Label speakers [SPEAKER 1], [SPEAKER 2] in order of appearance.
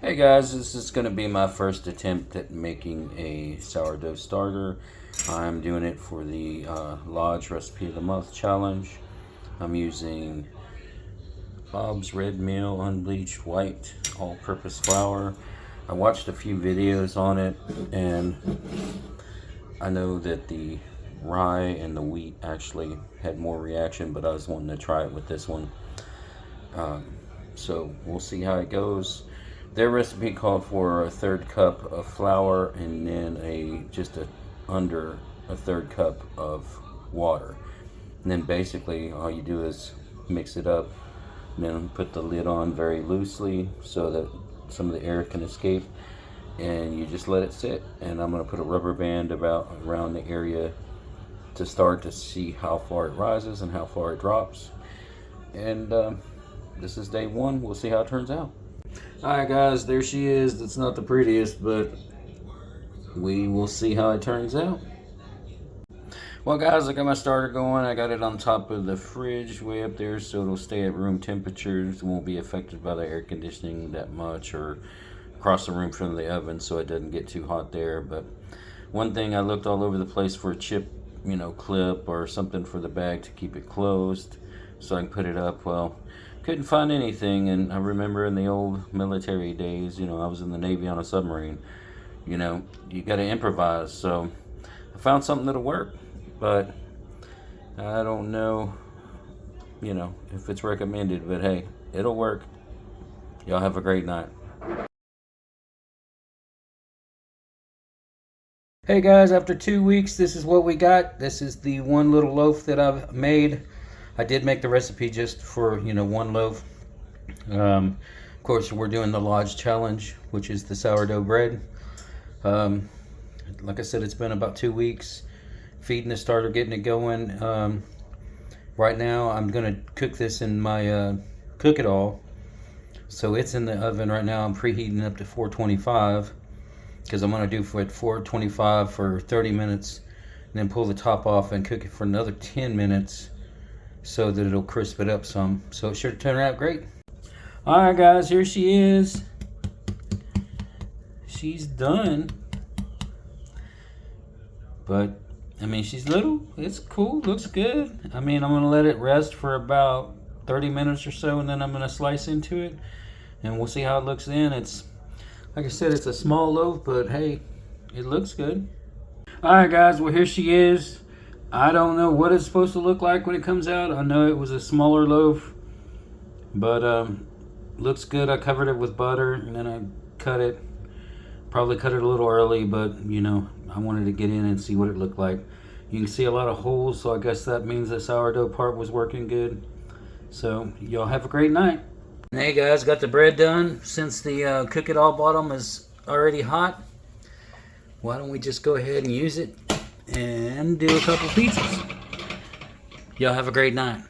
[SPEAKER 1] Hey guys, this is going to be my first attempt at making a sourdough starter. I'm doing it for the Lodge Recipe of the Month challenge. I'm using Bob's Red Mill unbleached white all-purpose flour. I watched a few videos on it, and I know that the rye and the wheat actually had more reaction, but I was wanting to try it with this one. So we'll see how it goes. Their recipe called for a third cup of flour and then under a third cup of water. And then basically all you do is mix it up and then put the lid on very loosely so that some of the air can escape, and you just let it sit. And I'm going to put a rubber band around the area to start to see how far it rises and how far it drops. And this is day one. We'll see how it turns out. Alright guys, there she is. It's not the prettiest, but we will see how it turns out. Well guys, I got my starter going. I got it on top of the fridge way up there so it'll stay at room temperatures. It won't be affected by the air conditioning that much, or across the room from the oven, so it doesn't get too hot there. But one thing, I looked all over the place for a chip, clip or something for the bag to keep it closed so I can put it up. Well, couldn't find anything. And I remember in the old military days, I was in the Navy on a submarine, you got to improvise. So I found something that'll work, but I don't know, if it's recommended, but hey, it'll work. Y'all have a great night. Hey guys, after 2 weeks, this is what we got. This is the one little loaf that I've made. I did make the recipe just for, one loaf. Of course, we're doing the Lodge challenge, which is the sourdough bread. Like I said, it's been about 2 weeks. Feeding the starter, getting it going. Right now, I'm going to cook this in my Cook It All. So it's in the oven right now. I'm preheating up to 425 because I'm going to do for it 425 for 30 minutes. And then pull the top off and cook it for another 10 minutes. So that it'll crisp it up some. So it should turn out great. Alright guys, here she is. She's done. But, she's little. It's cool, looks good. I'm going to let it rest for about 30 minutes or so, and then I'm going to slice into it. And we'll see how it looks then. It's, like I said, it's a small loaf, but hey, it looks good. Alright guys, well here she is. I don't know what it's supposed to look like when it comes out. I know it was a smaller loaf, but looks good. I covered it with butter and then I cut it. Probably cut it a little early, but I wanted to get in and see what it looked like. You can see a lot of holes, so I guess that means the sourdough part was working good. So y'all have a great night. Hey guys, got the bread done. Since the Cook It All bottom is already hot, why don't we just go ahead and use it and do a couple pizzas. Y'all have a great night.